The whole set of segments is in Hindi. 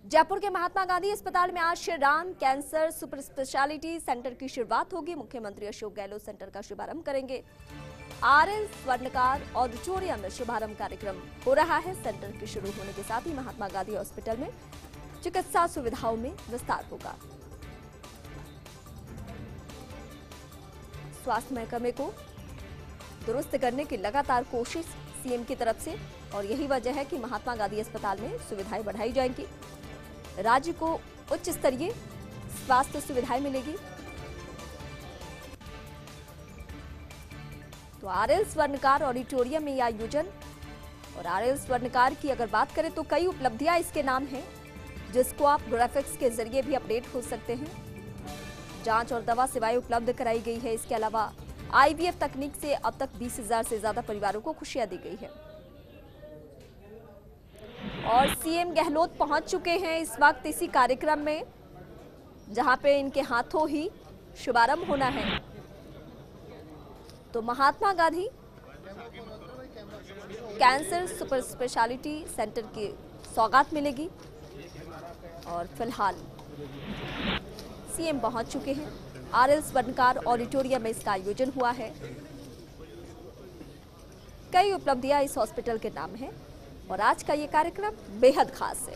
जयपुर के महात्मा गांधी अस्पताल में आज Shri Ram cancer super speciality centre की शुरुआत होगी। मुख्यमंत्री अशोक गहलोत सेंटर का शुभारंभ करेंगे। आरएल स्वर्णकार ऑडिटोरियम में शुभारंभ कार्यक्रम हो रहा है। सेंटर के शुरू होने के साथ ही महात्मा गांधी हॉस्पिटल में चिकित्सा सुविधाओं में विस्तार होगा। स्वास्थ्य महकमे को दुरुस्त करने की लगातार कोशिश सीएम की तरफ से, और यही वजह है कि महात्मा गांधी अस्पताल में सुविधाएं बढ़ाई जाएंगी। राज्य को उच्च स्तरीय स्वास्थ्य सुविधाएं मिलेगी। तो आरएल स्वर्णकार ऑडिटोरियम में यह आयोजन, और आरएल स्वर्णकार की अगर बात करें तो कई उपलब्धियां इसके नाम हैं, जिसको आप ग्राफिक्स के जरिए भी अपडेट हो सकते हैं। जांच और दवा सेवाएं उपलब्ध कराई गई है। इसके अलावा आईवीएफ तकनीक से अब तक 20,000 से ज्यादा परिवारों को खुशियां दी गई है। और सीएम गहलोत पहुंच चुके हैं इस वक्त इसी कार्यक्रम में, जहां पे इनके हाथों ही शुभारंभ होना है। तो Mahatma Gandhi cancer super speciality centre की सौगात मिलेगी। और फिलहाल सीएम पहुंच चुके हैं। आरएल स्वर्णकार ऑडिटोरियम में इसका आयोजन हुआ है। कई उपलब्धियां इस हॉस्पिटल के नाम हैं, और आज का ये कार्यक्रम बेहद खास है।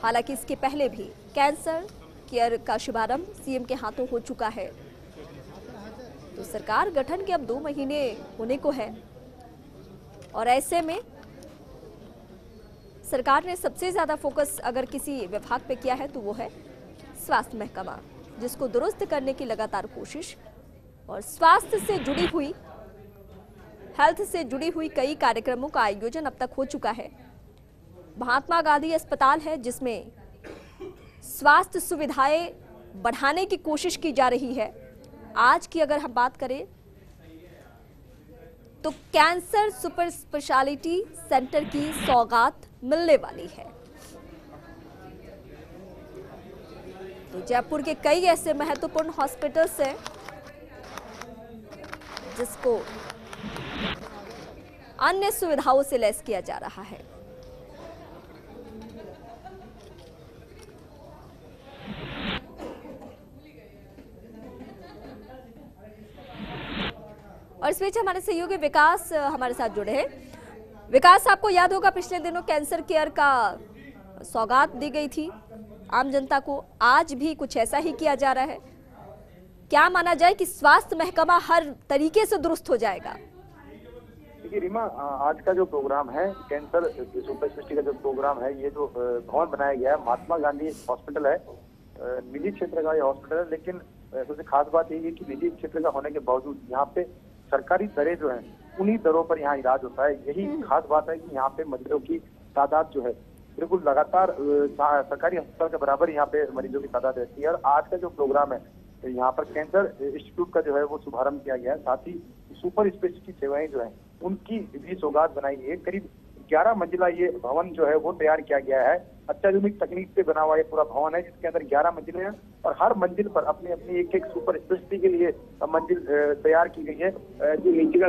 हालांकि इसके पहले भी कैंसर केयर का शुभारंभ सीएम के हाथों हो चुका है। तो सरकार गठन के अब 2 महीने होने को है, और ऐसे में सरकार ने सबसे ज्यादा फोकस अगर किसी विभाग पे किया है तो वो है स्वास्थ्य महकमा, जिसको दुरुस्त करने की लगातार कोशिश, और स्वास्थ्य से जुड़ी हुई, हेल्थ से जुड़ी हुई कई कार्यक्रमों का आयोजन अब तक हो चुका है। महात्मा गांधी अस्पताल है जिसमें स्वास्थ्य सुविधाएं बढ़ाने की कोशिश की जा रही है। आज की अगर हम बात करें तो कैंसर सुपर स्पेशलिटी सेंटर की सौगात मिलने वाली है। तो जयपुर के कई ऐसे महत्वपूर्ण हॉस्पिटल्स हैं जिसको अन्य सुविधाओं से लैस किया जा रहा है। और इस बीच हमारे सहयोगी विकास हमारे साथ जुड़े हैं। विकास, आपको याद होगा पिछले दिनों कैंसर केयर का सौगात दी गई थी आम जनता को। आज भी कुछ ऐसा ही किया जा रहा है। क्या माना जाए कि स्वास्थ्य महकमा हर तरीके से दुरुस्त हो जाएगा? देखिए रीमा, आज का जो प्रोग्राम है कैंसर सुपर स्पेशलिटी का जो प्रोग्राम है, ये जो भवन बनाया गया है महात्मा गांधी हॉस्पिटल है, निजी क्षेत्र का ये हॉस्पिटल है। लेकिन सबसे खास बात यही है कि निजी क्षेत्र का होने के बावजूद यहाँ पे सरकारी दरें जो है उन्हीं दरों पर यहाँ इलाज होता है। यही खास बात है कि यहाँ पे मरीजों की तादाद जो है बिल्कुल लगातार सरकारी अस्पताल के बराबर यहाँ पे मरीजों की तादाद रहती है। और आज का जो प्रोग्राम है यहाँ पर कैंसर इंस्टीट्यूट का जो है वो शुभारंभ किया गया है। साथ ही सुपर स्पेशलिटी सेवाएं जो है उनकी भी सौगात बनाई गई है। करीब 11 मंजिला ये भवन जो है वो तैयार किया गया है। अत्याधुनिक तकनीक से बना हुआ ये पूरा भवन है, जिसके अंदर 11 मंजिलें हैं, और हर मंजिल पर अपनी अपनी एक सुपर स्पेशलिटी के लिए मंजिल तैयार की गई है। जो नीचे का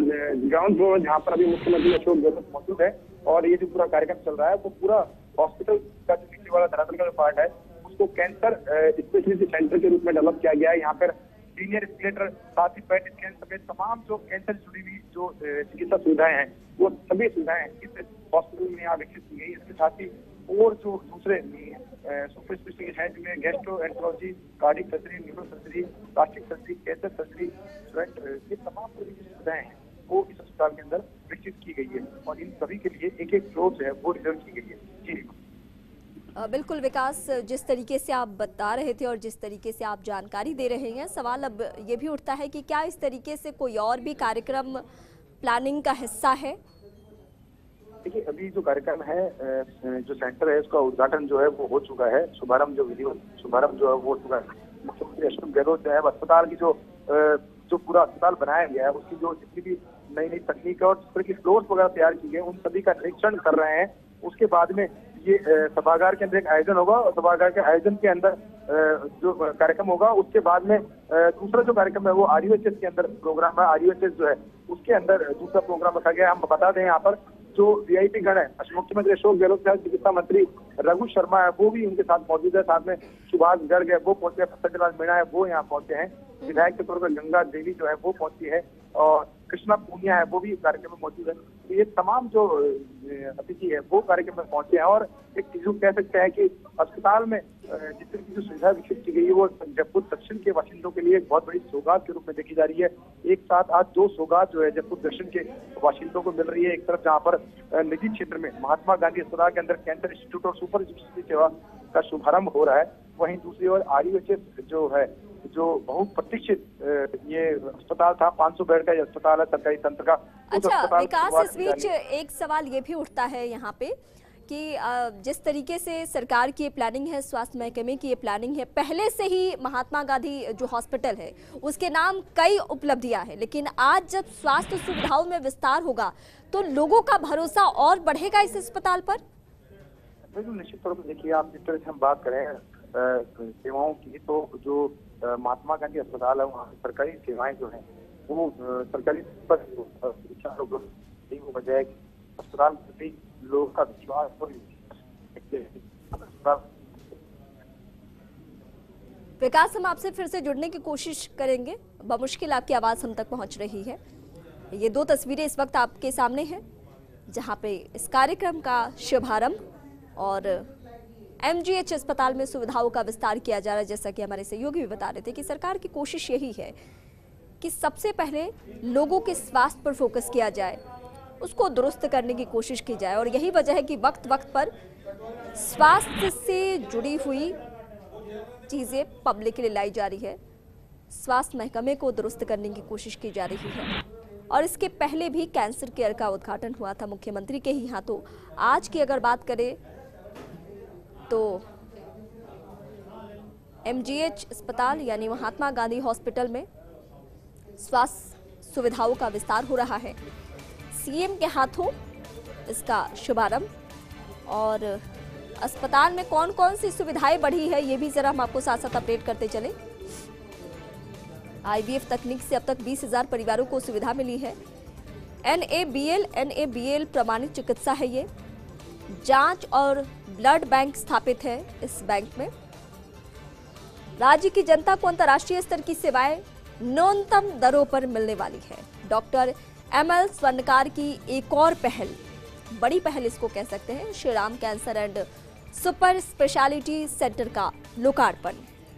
ग्राउंड फ्लोर जहाँ पर अभी मुख्यमंत्री अशोक गहलोत मौजूद है, और ये जो पूरा कार्यक्रम चल रहा है वो पूरा हॉस्पिटल का जो नीचे वाला धरातल का जो पार्ट है उसको कैंसर स्पेशलिटी सेंटर के रूप में डेवलप किया गया है। यहाँ पर सीनियर स्केलेटर, साथ ही पेट स्कैन समेत तमाम जो कैंसर से जुड़ी हुई जो चिकित्सा सुविधाएं हैं वो सभी सुविधाएं इस हॉस्पिटल में यहाँ विकसित की गई। इसके साथ ही और जो दूसरे सुपर स्पेशलिटी हैं जिनमें gastroenterology, cardiac surgery, neuro surgery, plastic surgery, cancer surgery, ये तमाम सुविधाएं हैं वो इस अस्पताल के अंदर विकसित की गई है, और इन सभी के लिए एक फ्लोर जो है वो रिजर्व की गई है। जी बिल्कुल विकास, जिस तरीके से आप बता रहे थे और जिस तरीके से आप जानकारी दे रहे हैं, सवाल अब ये भी उठता है कि क्या इस तरीके से कोई और भी कार्यक्रम प्लानिंग का हिस्सा है? देखिए, अभी जो कार्यक्रम है, जो सेंटर है उसका उद्घाटन जो है वो हो चुका है। शुभारंभ जो है वो हो चुका है। मुख्यमंत्री अशोक गहलोत जो है अस्पताल की जो पूरा अस्पताल बनाया गया है उसकी जो जितनी भी नई नई तकनीक और जिस तरह की फ्लोर्स वगैरह तैयार की गई उन सभी का निरीक्षण कर रहे हैं। उसके बाद में ये सभागार के अंदर एक आयोजन होगा, और सभागार के आयोजन के अंदर जो कार्यक्रम होगा उसके बाद में दूसरा जो कार्यक्रम है वो आरयूएचएस के अंदर प्रोग्राम है। आरयूएचएस जो है उसके अंदर दूसरा प्रोग्राम रखा गया है। हम बता दें यहाँ पर जो वीआईपी गण है, मुख्यमंत्री अशोक गहलोत है, चिकित्सा मंत्री रघु शर्मा है, वो भी उनके साथ मौजूद है। साथ में सुभाष गर्ग है, वो पहुंचे, सत्यलाल मीणा है, वो यहाँ पहुंचे हैं। विधायक के तौर पर गंगा देवी जो है वो पहुंची है और कृष्णा पूनिया है, वो भी कार्यक्रम में मौजूद है। तो ये तमाम जो अतिथि है वो कार्यक्रम में पहुंचे हैं और एक चीज कह सकते हैं कि अस्पताल में जिस तरह की जो सुविधा विकसित की गई है वो जयपुर दक्षिण के बाशिंदों के लिए एक बहुत बड़ी सौगात के रूप में देखी जा रही है। एक साथ आज 2 सौगात जो है जयपुर दक्षिण के बाशिंदों को मिल रही है। एक तरफ जहाँ पर निजी क्षेत्र में महात्मा गांधी अस्पताल के अंदर कैंसर इंस्टीट्यूट और सुपर स्पेशलिटी सेवा का शुभारंभ हो रहा है, वहीं दूसरी ओर RUHS जो है, जो बहुप्रतीक्षित ये अस्पताल था, 500 बेड का ये अस्पताल है सरकारी तंत्र का। अच्छा विकास, इस बीच एक सवाल ये भी उठता है यहाँ पे कि जिस तरीके से सरकार की ये प्लानिंग है, स्वास्थ्य महकमे की ये प्लानिंग है, पहले से ही महात्मा गांधी जो हॉस्पिटल है उसके नाम कई उपलब्धियां हैं, लेकिन आज जब स्वास्थ्य सुविधाओं में विस्तार होगा तो लोगों का भरोसा और बढ़ेगा इस अस्पताल पर? बिल्कुल, निश्चित तौर पर देखिए, आप जिस तरह से हम बात करें सेवाओं की, तो जो महात्मा गांधी अस्पताल है वहाँ सरकारी सेवाएं जो है वो सरकारी बजाय अस्पताल प्रति लोगों का विश्वास और विकास, हम आपसे फिर से जुड़ने की कोशिश करेंगे, बमुश्किल आपकी आवाज हम तक पहुंच रही है। ये 2 तस्वीरें इस वक्त आपके सामने हैं जहां पे इस कार्यक्रम का शुभारंभ और MGH अस्पताल में सुविधाओं का विस्तार किया जा रहा है। जैसा कि हमारे सहयोगी भी बता रहे थे कि सरकार की कोशिश यही है कि सबसे पहले लोगों के स्वास्थ्य पर फोकस किया जाए, उसको दुरुस्त करने की कोशिश की जाए, और यही वजह है कि वक्त वक्त पर स्वास्थ्य से जुड़ी हुई चीजें पब्लिक के लिए लाई जा रही है। स्वास्थ्य महकमे को दुरुस्त करने की कोशिश की जा रही है और इसके पहले भी कैंसर केयर का उद्घाटन हुआ था मुख्यमंत्री के ही हाथों। आज की अगर बात करें तो MGH अस्पताल यानी महात्मा गांधी हॉस्पिटल में स्वास्थ्य सुविधाओं का विस्तार हो रहा है। CM के हाथों इसका शुभारंभ, और अस्पताल में कौन कौन सी सुविधाएं बढ़ी है ये भी जरा हम आपको साथ साथ अपडेट करते चले। IVF तकनीक से अब तक 20,000 परिवारों को सुविधा मिली है। NABL प्रमाणित चिकित्सा है ये। जांच और ब्लड बैंक स्थापित है इस बैंक में। राज्य की जनता को अंतर्राष्ट्रीय स्तर की सेवाएं न्यूनतम दरों पर मिलने वाली है। डॉक्टर ML स्वर्णकार की एक और पहल, बड़ी पहल इसको कह सकते हैं, Shri Ram cancer and super speciality centre का लोकार्पण।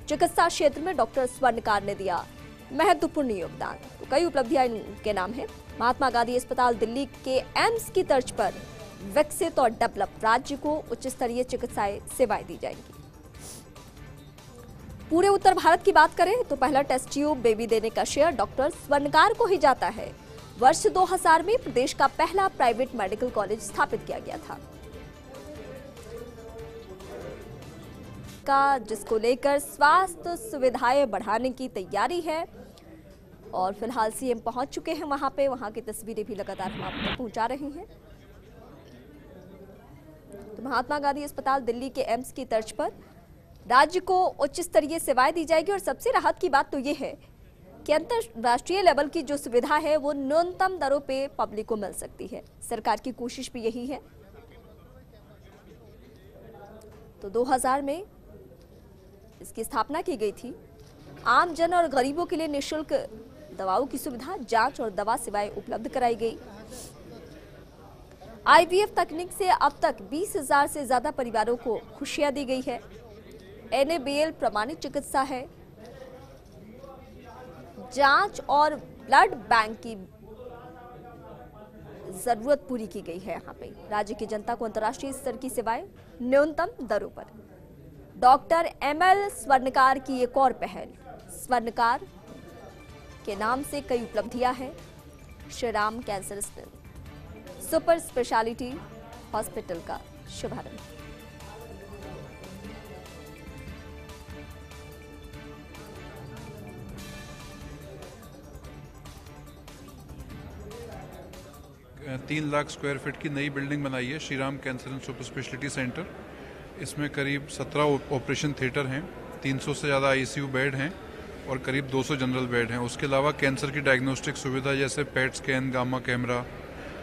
चिकित्सा क्षेत्र में डॉक्टर स्वर्णकार ने दिया महत्वपूर्ण योगदान, तो कई उपलब्धियां इनके नाम है। महात्मा गांधी अस्पताल दिल्ली के एम्स की तर्ज पर विकसित और डेवलप, राज्य को उच्च स्तरीय चिकित्सा सेवाएं दी जाएंगी। पूरे उत्तर भारत की बात करें तो पहला टेस्ट ट्यूब बेबी देने का श्रेय डॉक्टर स्वर्णकार को ही जाता है। वर्ष 2000 में प्रदेश का पहला प्राइवेट मेडिकल कॉलेज स्थापित किया गया था, जिसको लेकर स्वास्थ्य सुविधाएं बढ़ाने की तैयारी है और फिलहाल CM पहुंच चुके हैं वहां पे। वहां की तस्वीरें भी लगातार हम आप तक पहुंचा रही हैं। तो महात्मा गांधी अस्पताल दिल्ली के एम्स की तर्ज पर राज्य को उच्च स्तरीय सेवाएं दी जाएगी, और सबसे राहत की बात तो ये है कि अंतरराष्ट्रीय लेवल की जो सुविधा है वो न्यूनतम दरों पे पब्लिक को मिल सकती है। सरकार की कोशिश भी यही है। तो 2000 में इसकी स्थापना की गई थी। आम जन और गरीबों के लिए निःशुल्क दवाओं की सुविधा, जांच और दवा सेवाएं उपलब्ध कराई गई। IVF तकनीक से अब तक 20,000 से ज्यादा परिवारों को खुशियां दी गई है। NABL प्रमाणित चिकित्सा है। जांच और ब्लड बैंक की जरूरत पूरी की गई है। यहाँ पे राज्य की जनता को अंतर्राष्ट्रीय स्तर की सेवाएं न्यूनतम दरों पर। डॉक्टर ML स्वर्णकार की एक और पहल, स्वर्णकार के नाम से कई उपलब्धियां हैं। Shri Ram cancer super speciality hospital का शुभारंभ। तीन लाख स्क्वायर फीट की नई बिल्डिंग बनाई है Shri Ram cancer and super speciality centre. इसमें करीब 17 ऑपरेशन थिएटर हैं, 300 से ज़्यादा ICU बेड हैं और करीब 200 जनरल बेड हैं। उसके अलावा कैंसर की डायग्नोस्टिक सुविधा जैसे PET स्कैन, गामा कैमरा,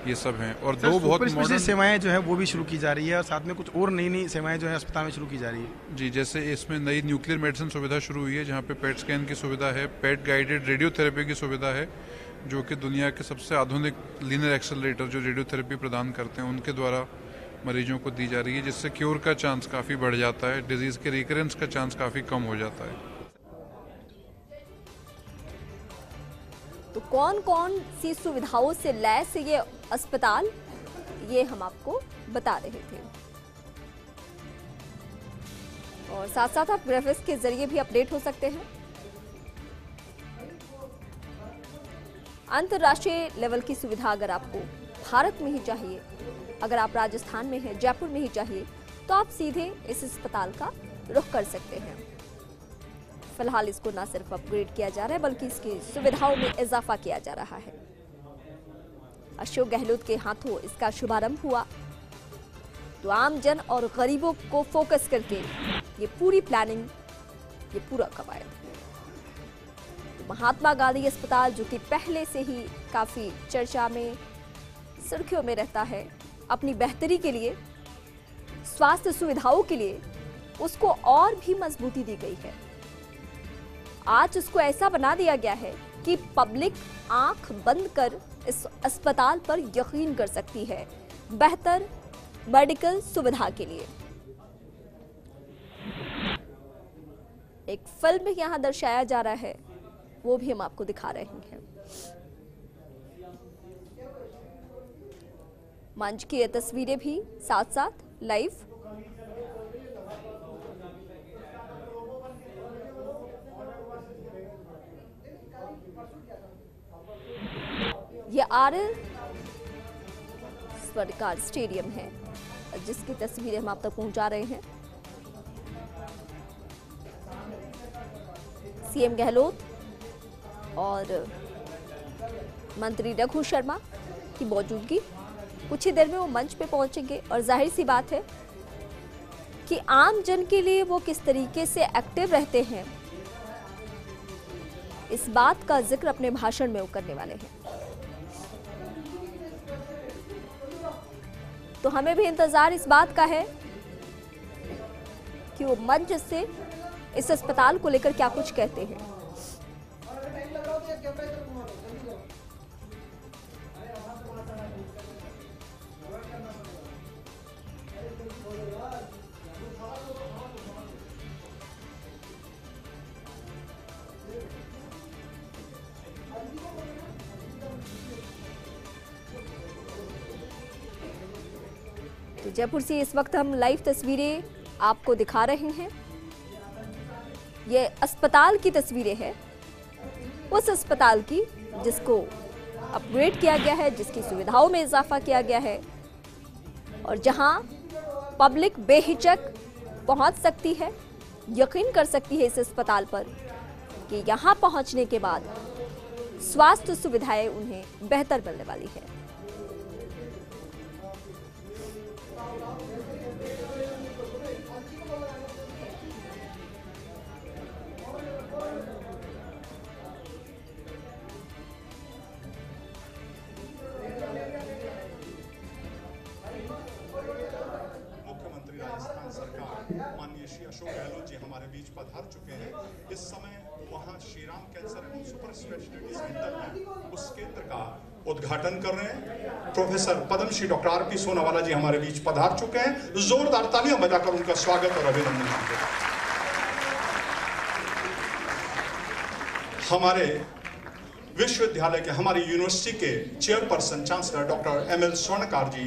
ये सब हैं। और सर, दो बहुत सुपर स्पेशलिटी मॉडर्न सेवाएं जो है वो भी शुरू की जा रही है और साथ में कुछ और नई नई सेवाएं जो है अस्पताल में शुरू की जा रही है। जी, जैसे इसमें नई न्यूक्लियर मेडिसिन सुविधा शुरू हुई है, जहाँ पे पेट स्कैन की सुविधा है, पेट गाइडेड रेडियोथेरेपी की सुविधा है, जो कि दुनिया के सबसे आधुनिक लीनियर एक्सेलरेटर जो रेडियोथेरेपी प्रदान करते हैं उनके द्वारा मरीजों को दी जा रही है, जिससे क्योर का चांस काफ़ी बढ़ जाता है, डिजीज़ के रिकरेंस का चांस काफ़ी कम हो जाता है। तो कौन कौन सी सुविधाओं से लैस ये अस्पताल, ये हम आपको बता रहे थे। और साथ साथ आप ग्राफिक्स के जरिए भी अपडेट हो सकते हैं। अंतर्राष्ट्रीय लेवल की सुविधा अगर आपको भारत में ही चाहिए, अगर आप राजस्थान में हैं, जयपुर में ही चाहिए, तो आप सीधे इस अस्पताल का रुख कर सकते हैं। फिलहाल इसको न सिर्फ अपग्रेड किया जा रहा है बल्कि इसकी सुविधाओं में इजाफा किया जा रहा है। अशोक गहलोत के हाथों इसका शुभारंभ हुआ, तो आम जन और गरीबों को फोकस करके ये पूरी प्लानिंग, ये पूरा कवायद। तो महात्मा गांधी अस्पताल जो कि पहले से ही काफी चर्चा में, सुर्खियों में रहता है अपनी बेहतरी के लिए, स्वास्थ्य सुविधाओं के लिए, उसको और भी मजबूती दी गई है। आज उसको ऐसा बना दिया गया है कि पब्लिक आंख बंद कर इस अस्पताल पर यकीन कर सकती है बेहतर मेडिकल सुविधा के लिए। एक फिल्म यहां दर्शाया जा रहा है, वो भी हम आपको दिखा रहे हैं। मंच की ये तस्वीरें भी साथ साथ लाइव। ये आरएल स्वर्णकार स्टेडियम है जिसकी तस्वीरें हम आप तक पहुंचा रहे हैं। सीएम गहलोत और मंत्री रघु शर्मा की मौजूदगी, कुछ ही देर में वो मंच पे पहुंचेंगे और जाहिर सी बात है कि आम जन के लिए वो किस तरीके से एक्टिव रहते हैं, इस बात का जिक्र अपने भाषण में वो करने वाले हैं। तो हमें भी इंतजार इस बात का है कि वो मंच से इस अस्पताल को लेकर क्या कुछ कहते हैं। तो जयपुर से इस वक्त हम लाइव तस्वीरें आपको दिखा रहे हैं। ये अस्पताल की तस्वीरें हैं, उस अस्पताल की जिसको अपग्रेड किया गया है, जिसकी सुविधाओं में इजाफा किया गया है और जहां पब्लिक बेहिचक पहुंच सकती है, यकीन कर सकती है इस अस्पताल पर कि यहां पहुंचने के बाद स्वास्थ्य सुविधाएं उन्हें बेहतर मिलने वाली है। माननीय श्री अशोक गहलोत जी हमारे बीच पधार चुके हैं। इस समय वहां Shriram cancer and super speciality centre है, उस केंद्र का उद्घाटन कर रहे हैं। Professor Padmashri doctor R P. Sonawala ji हमारे बीच पधार चुके हैं। जोरदार तालियां बजाकर उनका स्वागत और अभिनंदन करते हैं। हमारे विश्वविद्यालय के, हमारी यूनिवर्सिटी के चेयरपर्सन चांसलर डॉक्टर एम.एल. स्वर्णकार जी